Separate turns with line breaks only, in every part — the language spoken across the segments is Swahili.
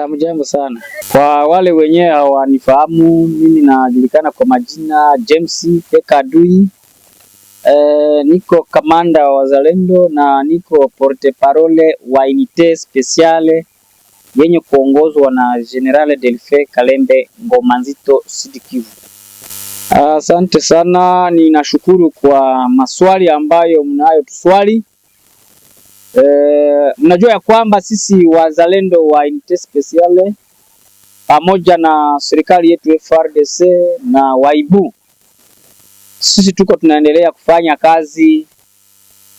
Mjambo sana. Kwa wale wenyewe hawanifahamu, mimi najulikana kwa majina James Peka Adui. Niko kamanda wa Wazalendo na niko porte parole wa unité spéciale yenye kuongozwa na General Delfe Kalembe Ngoma Nzito Sud Kivu. Asante sana, ninashukuru kwa maswali ambayo mnayo tuswali. Mnajua ya kwamba sisi wazalendo wa unité spéciale pamoja na serikali yetu FARDC na waibu, sisi tuko tunaendelea kufanya kazi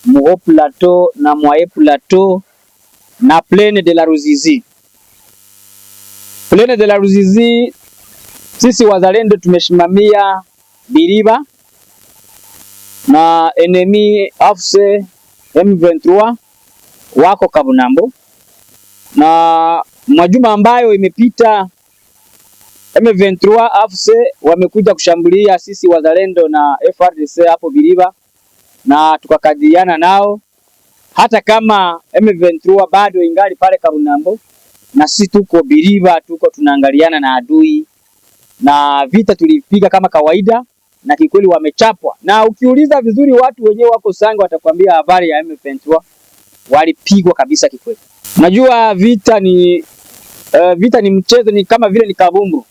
Muho Plateau na Mwae Plateau na Plaine de la Ruzizi. Plaine de la Ruzizi sisi wazalendo tumeshimamia Biriba na enemy AFC M23 wako Kabunambo, na majuma ambayo imepita M23 AFC wamekuja kushambulia sisi wazalendo na FARDC hapo Biriba na tukakadiana nao, hata kama M23 bado ingali pale Kabunambo na sisi tuko Biriba, tuko tunaangaliana na adui na vita tulipiga kama kawaida, na kikweli wamechapwa. Na ukiuliza vizuri watu wenyewe wako Sange watakwambia habari ya M23 walipigwa kabisa kikweli. Najua vita ni mchezo, ni kama vile ni kabumbu.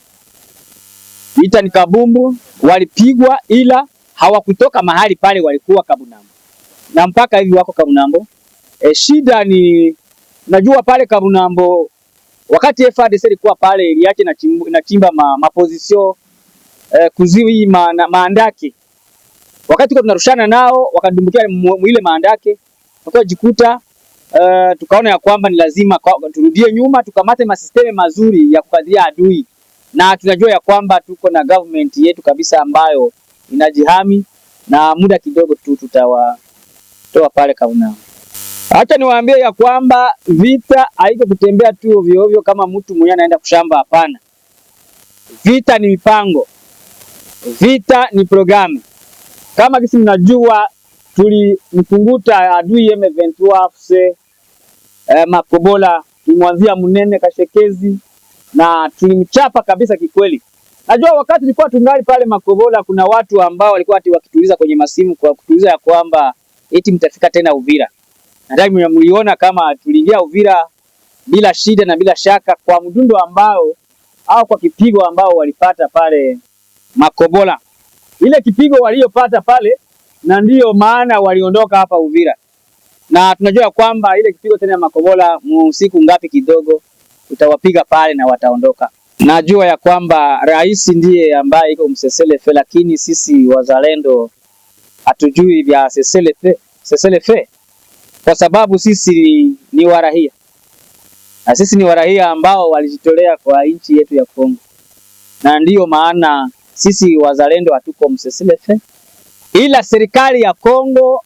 Vita ni kabumbu, walipigwa ila hawakutoka mahali pale walikuwa Kabunambo. Na mpaka hivi wako Kabunambo. Shida ni najua pale Kabunambo wakati FARDC ilikuwa pale iliache na chimba maposition kuziwi maandake. Wakati tuko tunarushana nao wakadumbukia ile maandake, tukajikuta tukaona ya kwamba ni lazima turudie nyuma tukamate masisteme mazuri ya kukadhia adui, na tunajua ya kwamba tuko na government yetu kabisa ambayo inajihami, na muda kidogo tu tutawatoa pale Kabunambo. Acha niwaambie ya kwamba vita haiko kutembea tu ovyo ovyo kama mtu mwenye anaenda kushamba, hapana. Vita ni mipango, vita ni programu. Kama kisi mnajua tulimpunguta adui M23 AFC Makobola, tulimwanzia Munene Kashekezi na tulimchapa kabisa kikweli. Najua wakati tulikuwa tungali pale Makobola kuna watu ambao walikuwa wakituuliza kwenye masimu kwa kutuuliza ya kwamba eti mtafika tena Uvira. Nadhani mliona kama tuliingia Uvira bila shida na bila shaka kwa mdundo ambao au kwa kipigo ambao walipata pale Makobola. Ile kipigo waliopata pale na ndiyo maana waliondoka hapa Uvira. Na tunajua kwamba ile kipigo tena Makobola usiku ngapi kidogo utawapiga pale na wataondoka. Najua ya kwamba rais ndiye ambaye iko mseselefe, lakini sisi wazalendo hatujui vya seselefe kwa sababu sisi ni warahia. Na sisi ni warahia ambao walijitolea kwa nchi yetu ya Kongo. Na ndiyo maana sisi wazalendo hatuko mseselefe, ila serikali ya Kongo,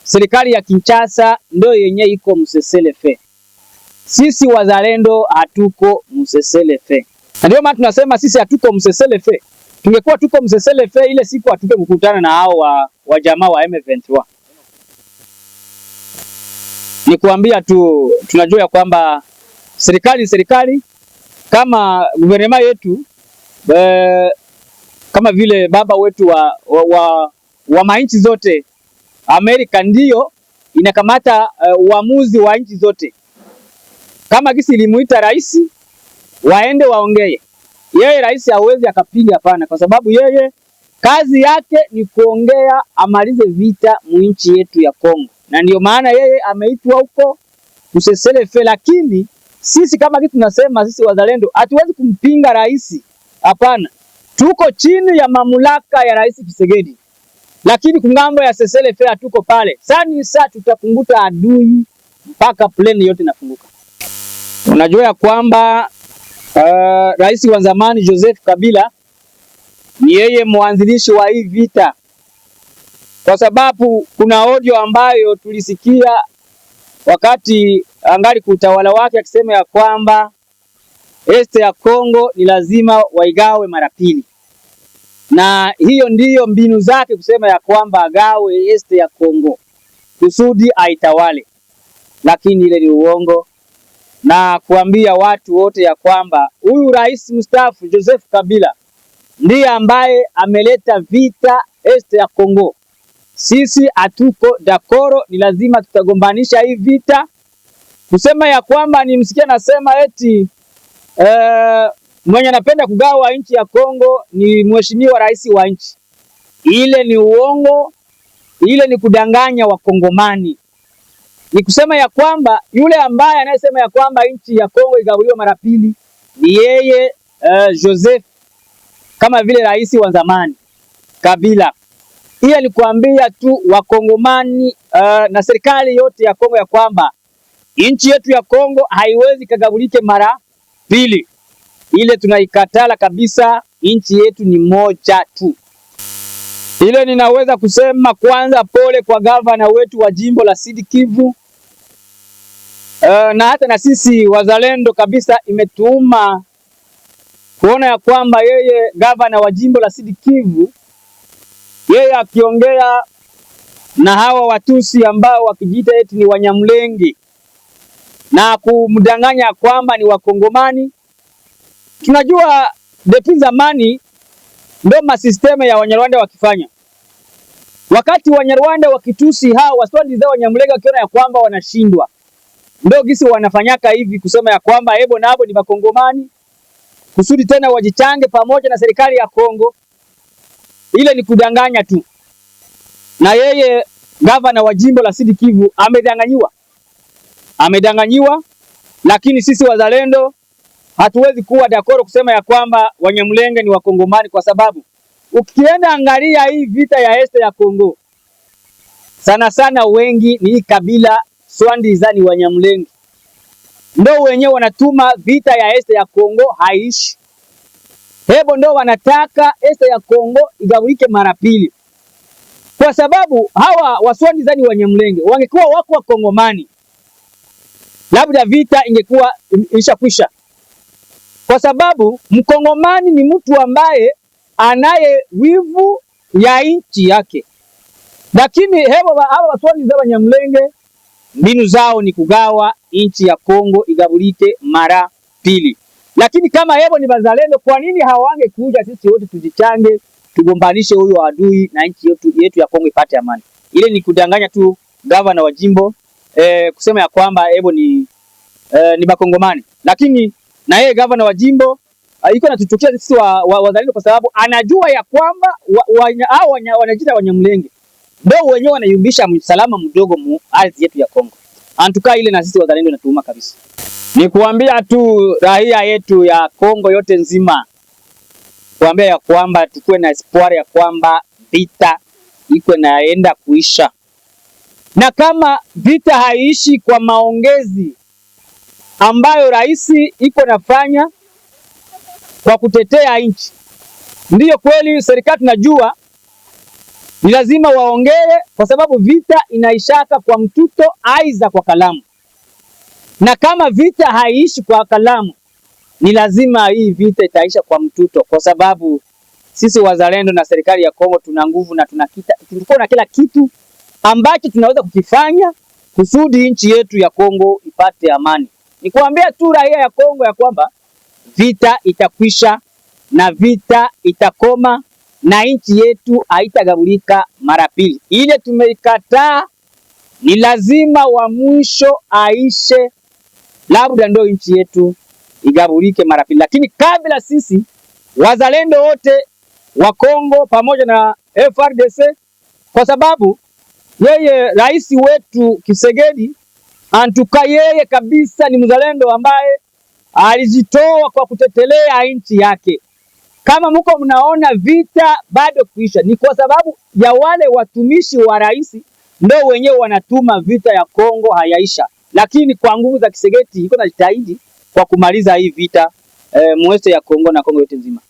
serikali ya Kinshasa ndio yenye iko mseselefe. Sisi wazalendo hatuko mseselefe. Na ndio maana tunasema sisi hatuko mseselefe. Tungekuwa tuko mseselefe ile siku hatuke kukutana na hao wa jamaa wa M23. Ni kuambia tu tunajua ya kwamba serikali kama guvernema yetu kama vile baba wetu wa mainchi zote Amerika ndiyo inakamata uamuzi wa nchi zote. Kama kisi ilimuita rais waende waongee, yeye rais hawezi akapiga hapana, kwa sababu yeye kazi yake ni kuongea amalize vita mwinchi yetu ya Kongo, na ndio maana yeye ameitwa huko kuseselefe. Lakini sisi kama kitu tunasema sisi wazalendo hatuwezi kumpinga rais, hapana. Tuko chini ya mamlaka ya Rais Tshisekedi, lakini kungambo ya seselefe hatuko pale. Sasa tutapunguta adui mpaka plane yote inafunguka. Unajua ya kwamba rais wa zamani Joseph Kabila ni yeye mwanzilishi wa hii vita, kwa sababu kuna audio ambayo tulisikia wakati angali kutawala wake akisema ya kwamba este ya Kongo ni lazima waigawe mara pili, na hiyo ndiyo mbinu zake kusema ya kwamba agawe este ya Kongo kusudi aitawale. Lakini ile ni uongo. na kuambia watu wote ya kwamba huyu rais mstaafu Joseph Kabila ndiye ambaye ameleta vita este ya Kongo. Sisi hatuko dakoro, ni lazima tutagombanisha hii vita. Kusema ya kwamba nimsikia nasema eti mwenye anapenda kugawa nchi ya Kongo ni mheshimiwa rais wa nchi. Ile ni uongo, ile ni kudanganya Wakongomani. Ni kusema ya kwamba yule ambaye anayesema ya kwamba nchi ya Kongo igabuliwe mara pili ni yeye Joseph, kama vile rais wa zamani Kabila. Ile ni kuambia tu Wakongomani na serikali yote ya Kongo ya kwamba nchi yetu ya Kongo haiwezi kagabulike mara pili. Ile tunaikatala kabisa, nchi yetu ni moja tu. Ile ninaweza kusema kwanza pole kwa gavana wetu wa jimbo la Sud Kivu. Na hata na sisi wazalendo kabisa imetuuma kuona ya kwamba yeye gavana wa jimbo la Sud Kivu, yeye akiongea na hawa Watusi ambao wakijiita eti ni Wanyamulenge na kumdanganya kwamba ni Wakongomani. Tunajua depuis zamani ndio masisteme ya Wanyarwanda wakifanya. Wakati Wanyarwanda wakitusi hao waswadi za Wanyamulenge wakiona ya kwamba wanashindwa, ndio gisi wanafanyaka hivi kusema ya kwamba ebo na abo ni Wakongomani, kusudi tena wajichange pamoja na serikali ya Kongo. Ile ni kudanganya tu. Na yeye gavana wa jimbo la Sud Kivu amedanganyiwa, lakini sisi wazalendo hatuwezi kuwa dakoro kusema ya kwamba Wanyamulenge ni Wakongomani, kwa sababu ukienda angalia hii vita ya este ya Kongo, sana sana wengi ni kabila swandi zani Wanyamulenge. Ndio wenyewe wanatuma vita ya este ya Kongo haishi. Hebo ndio wanataka este ya Kongo igawike mara pili. Kwa sababu hawa waswandi zani Wanyamulenge wangekuwa wako Wakongomani, labda vita ingekuwa ishakwisha. Kwa sababu Mkongomani ni mtu ambaye anaye wivu ya nchi yake. Lakini hawa waswandi za Wanyamulenge mbinu zao ni kugawa nchi ya Kongo igabulike mara pili. Lakini kama hebo ni bazalendo, kwa nini hawange kuja sisi wote tujichange, tugombanishe huyo adui na nchi yetu ya Kongo ipate amani? Ile ni kudanganya tu gavana wa jimbo kusema ya kwamba hebo ni Bakongomani. Lakini na yeye gavana wa jimbo iko natuchukia sisi wazalendo, kwa sababu anajua ya kwamba wanajita Wanyamulenge ndio wenyewe wanayumbisha msalama mdogo mu ardhi yetu ya Kongo. Antuka ile na sisi wazalendo natuuma kabisa. Ni kuambia tu raia yetu ya Kongo yote nzima, kuambia ya kwamba tukue na espoir ya kwamba vita iko naenda kuisha. Na kama vita haiishi kwa maongezi ambayo rais iko nafanya kwa kutetea nchi, ndiyo kweli serikali tunajua ni lazima waongee, kwa sababu vita inaishaka kwa mtuto aiza kwa kalamu. Na kama vita haiishi kwa kalamu, ni lazima hii vita itaisha kwa mtuto, kwa sababu sisi wazalendo na serikali ya Kongo tuna nguvu na tuko na kila kitu ambacho tunaweza kukifanya kusudi nchi yetu ya Kongo ipate amani. Ni kuambia tu raia ya Kongo ya kwamba vita itakwisha na vita itakoma na nchi yetu haitagabulika mara pili. Ile tumeikataa, ni lazima wa mwisho aishe, labda ndio nchi yetu igabulike mara pili. Lakini kabla sisi wazalendo wote wa Kongo pamoja na FRDC, kwa sababu yeye rais wetu Kisegedi antuka yeye kabisa ni mzalendo ambaye alijitoa kwa kutetelea nchi yake. Kama mko mnaona vita bado kuisha, ni kwa sababu ya wale watumishi wa rais ndio wenyewe wanatuma vita ya Kongo hayaisha. Lakini kwa nguvu za Kisegedi iko na jitahidi kwa kumaliza hii vita mweste ya Kongo na Kongo yote nzima.